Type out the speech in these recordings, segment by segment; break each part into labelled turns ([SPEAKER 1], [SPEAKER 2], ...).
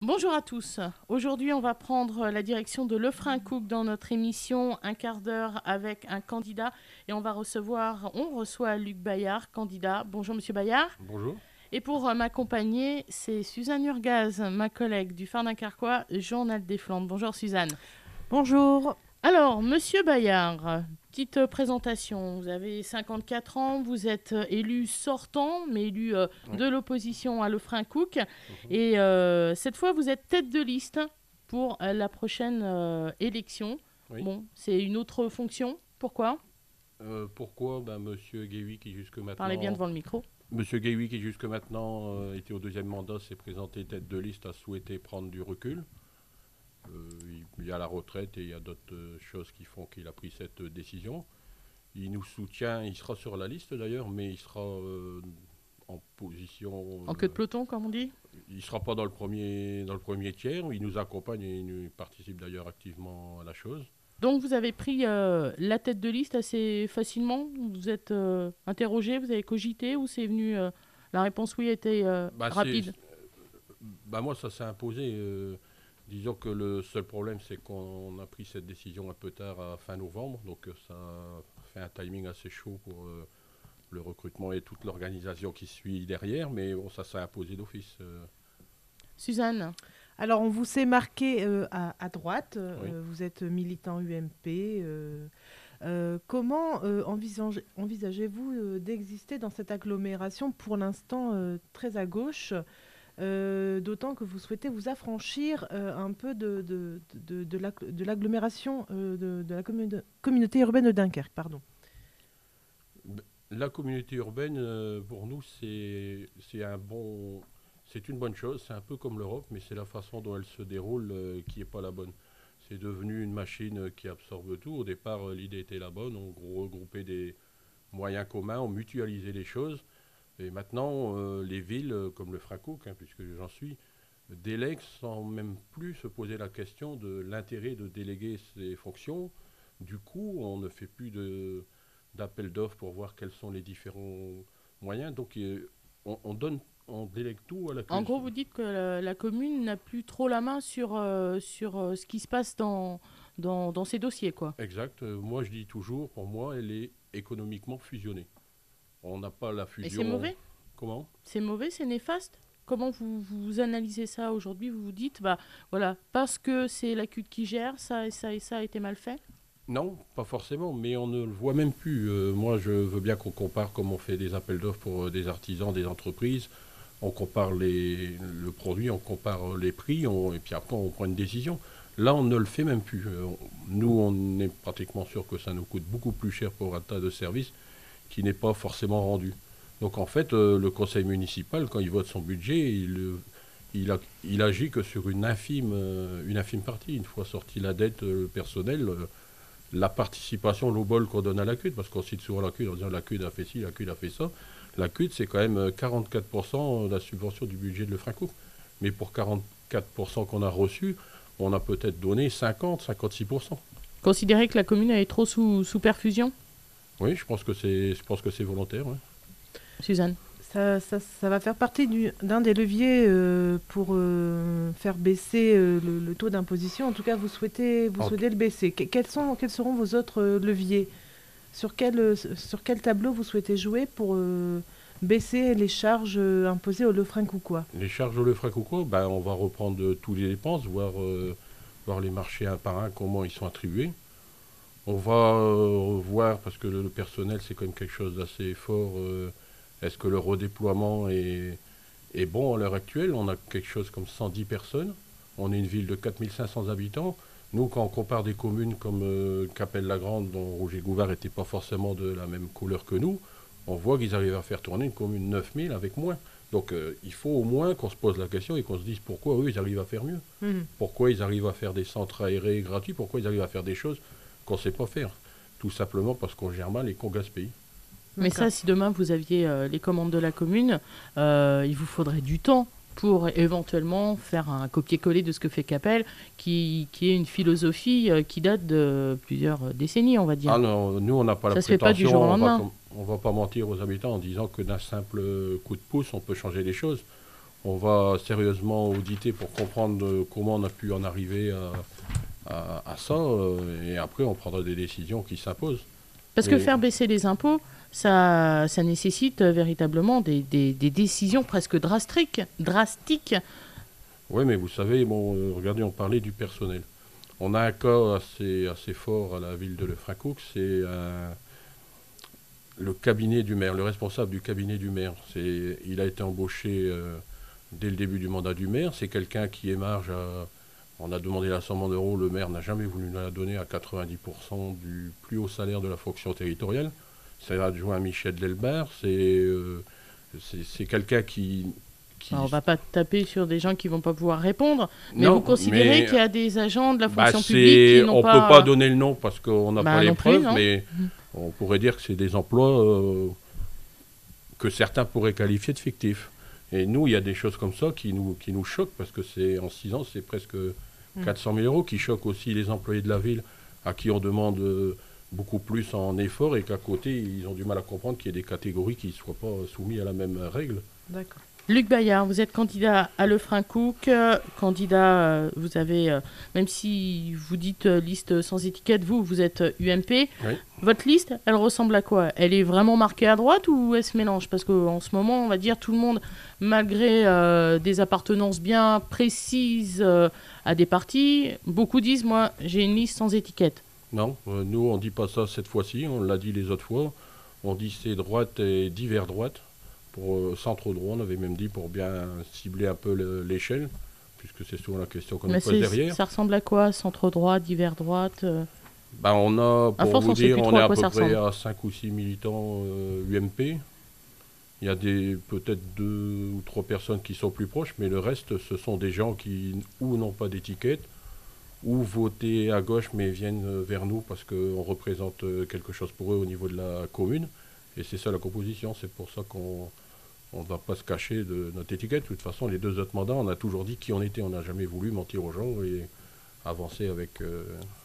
[SPEAKER 1] Bonjour à tous. Aujourd'hui, on va prendre la direction de Lefrancouc dans notre émission Un quart d'heure avec un candidat. Et on reçoit Luc Bayard, candidat. Bonjour Monsieur Bayard.
[SPEAKER 2] Bonjour.
[SPEAKER 1] Et pour m'accompagner, c'est Suzanne Urgaz, ma collègue du Phare Dunkerquois, Journal des Flandres. Bonjour Suzanne.
[SPEAKER 3] Bonjour.
[SPEAKER 1] Alors, Monsieur Bayard, petite présentation. Vous avez 54 ans, vous êtes élu sortant, mais élu de l'opposition à Lefrancouc. Et cette fois, vous êtes tête de liste pour la prochaine élection.
[SPEAKER 2] Oui.
[SPEAKER 1] Bon, c'est une autre fonction. Pourquoi ?
[SPEAKER 2] Pourquoi Monsieur Guéhy, qui jusque maintenant...
[SPEAKER 1] Parlez bien devant le micro.
[SPEAKER 2] Monsieur Guéhy, qui jusque maintenant était au deuxième mandat, s'est présenté tête de liste, a souhaité prendre du recul. Il y a la retraite et il y a d'autres choses qui font qu'il a pris cette décision. Il nous soutient, il sera sur la liste d'ailleurs, mais il sera en position...
[SPEAKER 1] En queue de peloton, comme on dit ?
[SPEAKER 2] Il ne sera pas dans le premier tiers. Il nous accompagne et il nous participe d'ailleurs activement à la chose.
[SPEAKER 1] Donc vous avez pris la tête de liste assez facilement. Vous êtes interrogé, vous avez cogité ou c'est venu... la réponse oui était rapide.
[SPEAKER 2] Moi, ça s'est imposé. Disons que le seul problème, c'est qu'on a pris cette décision un peu tard, à fin novembre. Donc ça fait un timing assez chaud pour le recrutement et toute l'organisation qui suit derrière. Mais bon, ça s'est imposé d'office.
[SPEAKER 1] Suzanne.
[SPEAKER 3] Alors, on vous s'est marqué à droite.
[SPEAKER 2] Oui.
[SPEAKER 3] Vous êtes militant UMP. Comment envisagez-vous d'exister dans cette agglomération, pour l'instant très à gauche, d'autant que vous souhaitez vous affranchir un peu de l'agglomération de la communauté urbaine de Dunkerque, pardon.
[SPEAKER 2] La communauté urbaine, pour nous, c'est une bonne chose. C'est un peu comme l'Europe, mais c'est la façon dont elle se déroule qui n'est pas la bonne. C'est devenu une machine qui absorbe tout. Au départ, l'idée était la bonne. On regroupait des moyens communs, on mutualisait les choses. Et maintenant, les villes, comme Lefrancouc, puisque j'en suis, délèguent sans même plus se poser la question de l'intérêt de déléguer ces fonctions. Du coup, on ne fait plus d'appel d'offres pour voir quels sont les différents moyens. Donc, on délègue tout à la commune.
[SPEAKER 1] En gros, vous dites que la commune n'a plus trop la main sur ce qui se passe dans ces dossiers, quoi.
[SPEAKER 2] Exact. Moi, je dis toujours, pour moi, elle est économiquement fusionnée. On n'a pas la fusion.
[SPEAKER 1] Et c'est mauvais ?
[SPEAKER 2] Comment ?
[SPEAKER 1] C'est mauvais, c'est néfaste ? Comment vous analysez ça aujourd'hui ? Vous vous dites, voilà, parce que c'est la CUD qui gère, ça et ça et ça a été mal fait ?
[SPEAKER 2] Non, pas forcément, mais on ne le voit même plus. Moi, je veux bien qu'on compare comme on fait des appels d'offres pour des artisans, des entreprises. On compare le produit, on compare les prix, et puis après, on prend une décision. Là, on ne le fait même plus. Nous, on est pratiquement sûr que ça nous coûte beaucoup plus cher pour un tas de services qui n'est pas forcément rendu. Donc, en fait, le conseil municipal, quand il vote son budget, il agit que sur une infime partie. Une fois sortie la dette personnelle, la participation, l'obol qu'on donne à la CUD, parce qu'on cite souvent la CUD en disant la CUD a fait ci, la CUD a fait ça. La CUD, c'est quand même 44% de la subvention du budget de Lefrancouc. Mais pour 44% qu'on a reçu, on a peut-être donné 50-56%.
[SPEAKER 1] Considérez que la commune est trop sous perfusion ?
[SPEAKER 2] Oui, je pense que c'est volontaire. Ouais.
[SPEAKER 1] Suzanne.
[SPEAKER 3] Ça va faire partie d'un des leviers pour faire baisser le taux d'imposition. En tout cas, vous souhaitez le baisser. Quels seront vos autres leviers ? Sur quel tableau vous souhaitez jouer pour baisser les charges imposées aux Lefrancoucois ?
[SPEAKER 2] Les charges aux Lefrancoucois, on va reprendre tous les dépenses, voir les marchés un par un, comment ils sont attribués. On va voir, parce que le personnel, c'est quand même quelque chose d'assez fort. Est-ce que le redéploiement est bon à l'heure actuelle ? On a quelque chose comme 110 personnes. On est une ville de 4500 habitants. Nous, quand on compare des communes comme Capelle-la-Grande, dont Roger Gouvard n'était pas forcément de la même couleur que nous, on voit qu'ils arrivent à faire tourner une commune 9000 avec moins. Donc il faut au moins qu'on se pose la question et qu'on se dise pourquoi eux, ils arrivent à faire mieux. Pourquoi ils arrivent à faire des centres aérés gratuits, pourquoi ils arrivent à faire des choses qu'on ne sait pas faire. Tout simplement parce qu'on gère mal et qu'on gaspille.
[SPEAKER 1] Mais ça, si demain vous aviez les commandes de la commune, il vous faudrait du temps pour éventuellement faire un copier-coller de ce que fait Capelle, qui est une philosophie qui date de plusieurs décennies, on va dire.
[SPEAKER 2] Ah non, nous on n'a pas la prétention.
[SPEAKER 1] Ça se fait pas du jour au lendemain.
[SPEAKER 2] On ne va pas mentir aux habitants en disant que d'un simple coup de pouce, on peut changer les choses. On va sérieusement auditer pour comprendre comment on a pu en arriver à ça. Et après, on prendra des décisions qui s'imposent.
[SPEAKER 1] Parce que faire baisser les impôts, ça nécessite véritablement des décisions presque drastiques.
[SPEAKER 2] Oui, mais vous savez, regardez, on parlait du personnel. On a un cas assez fort à la ville de Lefrancouc, c'est le cabinet du maire, le responsable du cabinet du maire. Il a été embauché dès le début du mandat du maire. C'est quelqu'un qui émarge on a demandé la somme en euros, le maire n'a jamais voulu nous la donner à 90% du plus haut salaire de la fonction territoriale. C'est l'adjoint Michel Delbert, c'est quelqu'un qui...
[SPEAKER 1] Alors, on ne va pas taper sur des gens qui ne vont pas pouvoir répondre, mais vous considérez qu'il y a des agents de la fonction publique qui n'ont pas...
[SPEAKER 2] On ne peut pas donner le nom parce qu'on n'a pas les preuves,
[SPEAKER 1] plus,
[SPEAKER 2] mais on pourrait dire que c'est des emplois que certains pourraient qualifier de fictifs. Et nous, il y a des choses comme ça qui nous choquent parce que en 6 ans, c'est presque 400 000 € qui choquent aussi les employés de la ville à qui on demande beaucoup plus en effort et qu'à côté, ils ont du mal à comprendre qu'il y ait des catégories qui ne soient pas soumises à la même règle.
[SPEAKER 3] D'accord.
[SPEAKER 1] Luc Bayard, vous êtes candidat à Lefrancouc, vous avez, même si vous dites liste sans étiquette, vous êtes UMP.
[SPEAKER 2] Oui.
[SPEAKER 1] Votre liste, elle ressemble à quoi? Elle est vraiment marquée à droite ou elle se mélange? Parce qu'en ce moment, on va dire tout le monde, malgré des appartenances bien précises à des partis, beaucoup disent, moi, j'ai une liste sans étiquette.
[SPEAKER 2] Non, nous, on ne dit pas ça cette fois-ci, on l'a dit les autres fois. On dit c'est droite et divers droite. Pour centre droit, on avait même dit pour bien cibler un peu l'échelle, puisque c'est souvent la question qu'on nous pose derrière.
[SPEAKER 1] Ça ressemble à quoi, centre droit, divers droite
[SPEAKER 2] on a, pour vous dire, on est à peu près à 5 ou 6 militants UMP. Il y a peut-être 2 ou 3 personnes qui sont plus proches, mais le reste, ce sont des gens qui ou n'ont pas d'étiquette, ou votent à gauche, mais viennent vers nous parce qu'on représente quelque chose pour eux au niveau de la commune. Et c'est ça la composition, c'est pour ça qu'on ne va pas se cacher de notre étiquette. De toute façon, les 2 autres mandats, on a toujours dit qui on était. On n'a jamais voulu mentir aux gens et avancer avec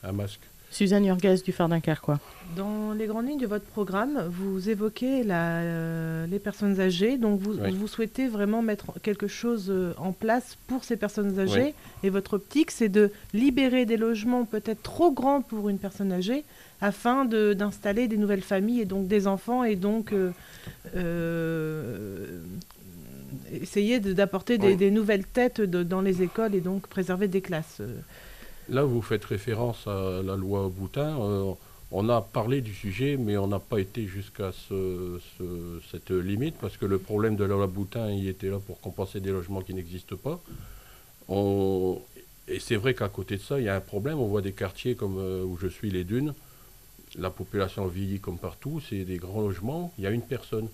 [SPEAKER 2] un masque.
[SPEAKER 1] Suzanne Urguez du Phare Dunkerquois.
[SPEAKER 3] Dans les grandes lignes de votre programme, vous évoquez les personnes âgées. Donc vous souhaitez vraiment mettre quelque chose en place pour ces personnes âgées. Et votre optique, c'est de libérer des logements peut-être trop grands pour une personne âgée afin d'installer des nouvelles familles et donc des enfants et donc essayer d'apporter des nouvelles têtes dans les écoles et donc préserver des classes.
[SPEAKER 2] Là, vous faites référence à la loi Boutin. On a parlé du sujet, mais on n'a pas été jusqu'à cette limite parce que le problème de la loi Boutin, il était là pour compenser des logements qui n'existent pas. Et c'est vrai qu'à côté de ça, il y a un problème. On voit des quartiers comme où je suis, les Dunes. La population vieillit comme partout, c'est des grands logements, il y a une personne.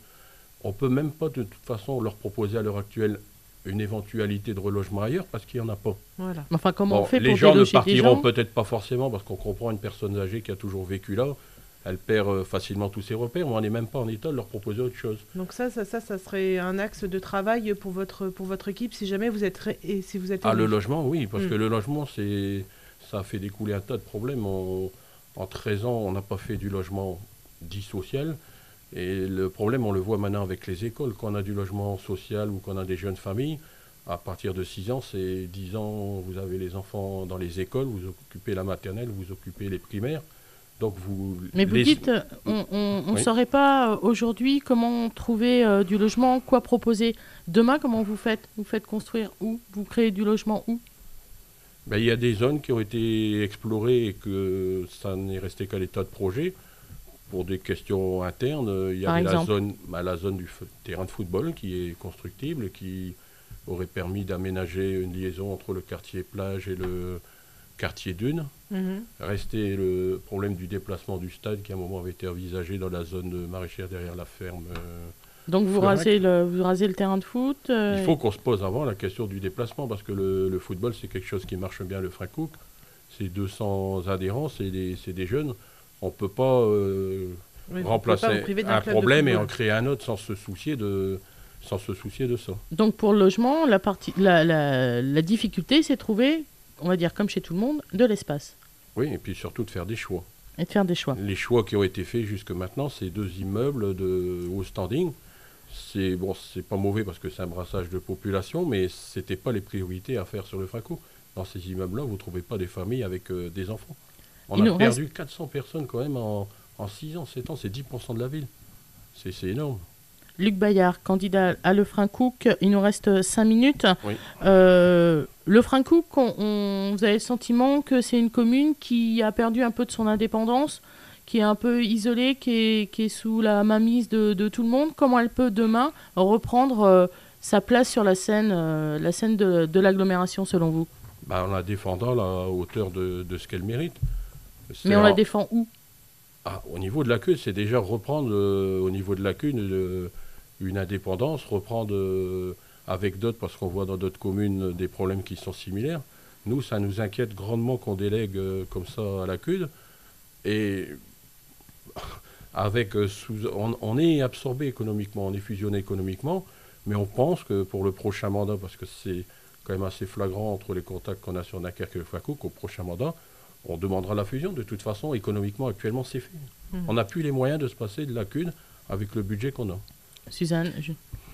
[SPEAKER 2] On ne peut même pas de toute façon leur proposer à l'heure actuelle une éventualité de relogement ailleurs parce qu'il n'y en a pas.
[SPEAKER 1] Voilà. Enfin, comment on fait pour
[SPEAKER 2] les gens ne
[SPEAKER 1] déloger
[SPEAKER 2] partiront peut-être pas forcément parce qu'on comprend une personne âgée qui a toujours vécu là, elle perd facilement tous ses repères, mais on n'est même pas en état de leur proposer autre chose.
[SPEAKER 3] Donc ça serait un axe de travail pour votre équipe si jamais vous êtes
[SPEAKER 2] le logement, oui, parce que le logement, ça a fait découler un tas de problèmes. En 13 ans, on n'a pas fait du logement dit social. Et le problème, on le voit maintenant avec les écoles. Quand on a du logement social ou qu'on a des jeunes familles, à partir de 6 ans, c'est 10 ans, vous avez les enfants dans les écoles, vous occupez la maternelle, vous occupez les primaires. Donc
[SPEAKER 1] Mais vous dites, on ne saurait pas aujourd'hui comment trouver du logement, quoi proposer. Demain, comment vous faites? Vous faites construire où? Vous créez du logement où?
[SPEAKER 2] Il y a des zones qui ont été explorées et que ça n'est resté qu'à l'état de projet. Pour des questions internes, il y avait la zone du terrain de football qui est constructible, qui aurait permis d'aménager une liaison entre le quartier plage et le quartier Dunes. Restait le problème du déplacement du stade qui à un moment avait été envisagé dans la zone maraîchère derrière la ferme.
[SPEAKER 1] Donc vous rasez le terrain de foot
[SPEAKER 2] Il faut qu'on se pose avant la question du déplacement parce que le football c'est quelque chose qui marche bien à Lefrancouc. C'est 200 adhérents, c'est des jeunes. On ne peut pas remplacer un problème et en créer un autre sans se soucier de ça.
[SPEAKER 1] Donc pour le logement, la difficulté, c'est de trouver, on va dire comme chez tout le monde, de l'espace.
[SPEAKER 2] Oui, et puis surtout de faire des choix.
[SPEAKER 1] Et de faire des choix.
[SPEAKER 2] Les choix qui ont été faits jusque maintenant, c'est 2 immeubles de haut standing. C'est bon, c'est pas mauvais parce que c'est un brassage de population, mais c'était pas les priorités à faire sur le Franco. Dans ces immeubles-là, vous ne trouvez pas des familles avec des enfants. On
[SPEAKER 1] Il
[SPEAKER 2] a
[SPEAKER 1] nous
[SPEAKER 2] perdu 400 personnes quand même en 6 ans, 7 ans, c'est 10% de la ville. C'est énorme.
[SPEAKER 1] Luc Bayard, candidat à Lefrancouc. Il nous reste 5 minutes.
[SPEAKER 2] Oui.
[SPEAKER 1] Lefrancouc, vous avez le sentiment que c'est une commune qui a perdu un peu de son indépendance, qui est un peu isolée, qui est sous la mainmise de tout le monde. Comment elle peut demain reprendre sa place sur la scène de l'agglomération selon vous?
[SPEAKER 2] En la défendant à la hauteur de ce qu'elle mérite.
[SPEAKER 1] Mais on la défend où?
[SPEAKER 2] Au niveau de la queue, c'est déjà reprendre au niveau de la queue une indépendance, reprendre avec d'autres, parce qu'on voit dans d'autres communes des problèmes qui sont similaires. Nous, ça nous inquiète grandement qu'on délègue comme ça à la CUD. Et avec, on est absorbé économiquement, on est fusionné économiquement, mais on pense que pour le prochain mandat, parce que c'est quand même assez flagrant entre les contacts qu'on a sur Dunkerque et le Franco, qu'au prochain mandat, on demandera la fusion. De toute façon, économiquement, actuellement, c'est fait. On n'a plus les moyens de se passer de la CUD avec le budget qu'on a.
[SPEAKER 1] Suzanne,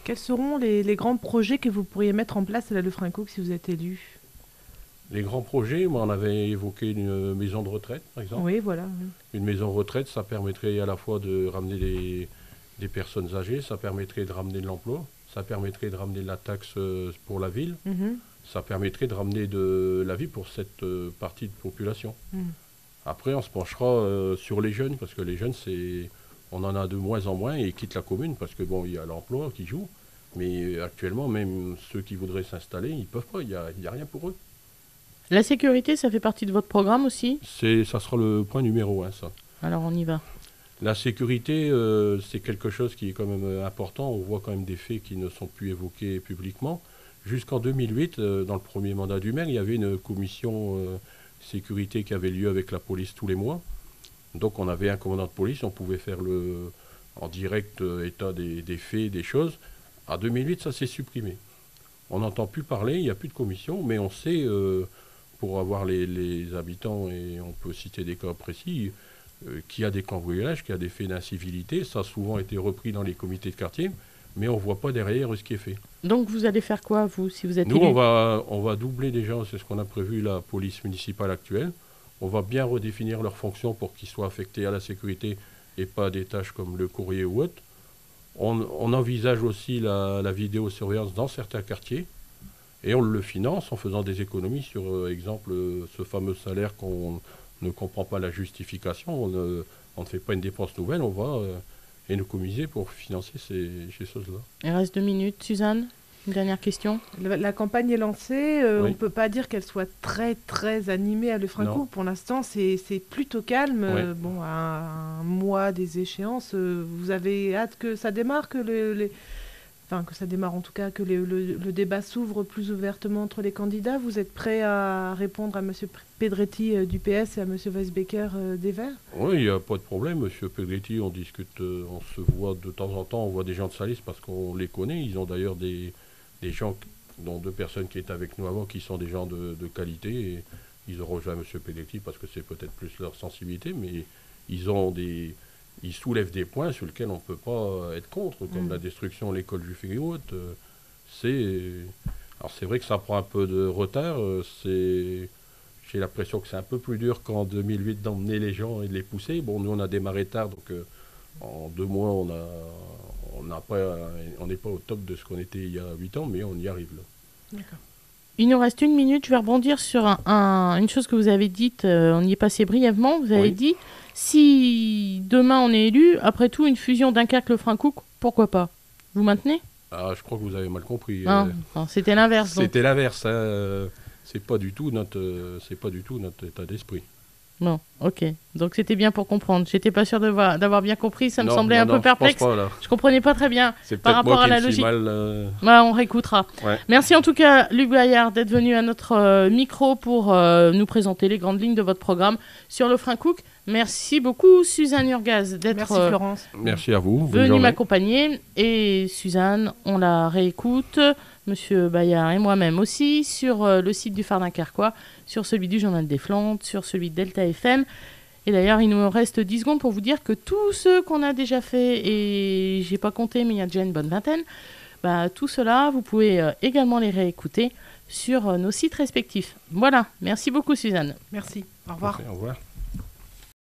[SPEAKER 3] quels seront les grands projets que vous pourriez mettre en place à la Lefrancouc si vous êtes élu?
[SPEAKER 2] Les grands projets, moi, on avait évoqué une maison de retraite, par exemple.
[SPEAKER 3] Oui, voilà.
[SPEAKER 2] Une maison de retraite, ça permettrait à la fois de ramener des personnes âgées, ça permettrait de ramener de l'emploi, ça permettrait de ramener de la taxe pour la ville, ça permettrait de ramener de la vie pour cette partie de population. Après, on se penchera sur les jeunes, parce que les jeunes, on en a de moins en moins et ils quittent la commune, parce que bon, il y a l'emploi qui joue, mais actuellement, même ceux qui voudraient s'installer, ils ne peuvent pas, il n'y a rien pour eux.
[SPEAKER 1] La sécurité, ça fait partie de votre programme aussi?
[SPEAKER 2] Ça sera le point numéro 1, ça.
[SPEAKER 1] Alors on y va.
[SPEAKER 2] La sécurité, c'est quelque chose qui est quand même important. On voit quand même des faits qui ne sont plus évoqués publiquement. Jusqu'en 2008, dans le premier mandat du maire, il y avait une commission sécurité qui avait lieu avec la police tous les mois. Donc on avait un commandant de police, on pouvait faire en direct état des faits, des choses. En 2008, ça s'est supprimé. On n'entend plus parler, il n'y a plus de commission, mais on sait, pour avoir les habitants, et on peut citer des cas précis, qu'il y a des cambriolages, qu'il y a des faits d'incivilité. Ça a souvent été repris dans les comités de quartier, mais on ne voit pas derrière ce qui est fait.
[SPEAKER 1] Donc vous allez faire quoi, vous, si vous êtes
[SPEAKER 2] élu? Nous, on va doubler déjà, c'est ce qu'on a prévu, la police municipale actuelle. On va bien redéfinir leurs fonctions pour qu'ils soient affectés à la sécurité et pas à des tâches comme le courrier ou autre. On envisage aussi la vidéosurveillance dans certains quartiers et on le finance en faisant des économies sur, exemple, ce fameux salaire qu'on ne comprend pas la justification. On ne fait pas une dépense nouvelle, on va économiser pour financer ces choses-là.
[SPEAKER 1] Il reste 2 minutes. Suzanne, une dernière question.
[SPEAKER 3] La campagne est lancée.
[SPEAKER 2] Oui.
[SPEAKER 3] On ne peut pas dire qu'elle soit très, très animée à Lefrancouc. Pour l'instant, c'est plutôt calme.
[SPEAKER 2] Oui.
[SPEAKER 3] Bon, à un mois des échéances, vous avez hâte que ça démarre, que ça démarre en tout cas, que le débat s'ouvre plus ouvertement entre les candidats. Vous êtes prêt à répondre à M. Pedretti du PS et à M. Weisbecker des Verts?
[SPEAKER 2] Oui, il n'y a pas de problème. M. Pedretti, on discute, on se voit de temps en temps, on voit des gens de sa liste parce qu'on les connaît. Ils ont d'ailleurs des gens, dont 2 personnes qui étaient avec nous avant, qui sont des gens de qualité. Et ils ont rejoint M. Pedretti parce que c'est peut-être plus leur sensibilité, mais ils soulèvent des points sur lesquels on ne peut pas être contre, comme la destruction de l'école Juffé et autres. Alors c'est vrai que ça prend un peu de retard. J'ai l'impression que c'est un peu plus dur qu'en 2008 d'emmener les gens et de les pousser. Bon, nous on a démarré tard, donc en 2 mois on n'est pas au top de ce qu'on était il y a 8 ans, mais on y arrive là.
[SPEAKER 3] D'accord.
[SPEAKER 1] Il nous reste 1 minute. Je vais rebondir sur une chose que vous avez dite. On y est passé brièvement. Vous avez dit, si demain on est élu, après tout, une fusion Dunkerque-Lefrancouc, pourquoi pas? Vous maintenez?
[SPEAKER 2] Je crois que vous avez mal compris.
[SPEAKER 1] Non, c'était l'inverse.
[SPEAKER 2] C'était l'inverse. C'est pas du tout notre état d'esprit.
[SPEAKER 1] Bon, ok. Donc c'était bien pour comprendre. J'étais pas sûr d'avoir bien compris. Ça me semblait un peu perplexe. Je comprenais pas très bien par rapport à la logique. On réécoutera. Ouais. Merci en tout cas, Luc Bayard, d'être venu à notre micro pour nous présenter les grandes lignes de votre programme sur Lefrancouc. Merci beaucoup, Suzanne Urgaz, d'être
[SPEAKER 3] Florence.
[SPEAKER 2] Merci à vous.
[SPEAKER 1] venue m'accompagner. Et Suzanne, on la réécoute. Monsieur Bayard et moi-même aussi, sur le site du Phare Dunkerquois, sur celui du Journal des Flandres, sur celui de Delta FM Et d'ailleurs, il nous reste 10 secondes pour vous dire que tous ceux qu'on a déjà fait, et j'ai pas compté, mais il y a déjà une bonne vingtaine, tout cela, vous pouvez également les réécouter sur nos sites respectifs. Voilà, merci beaucoup Suzanne.
[SPEAKER 3] Merci, au revoir.
[SPEAKER 2] Au revoir.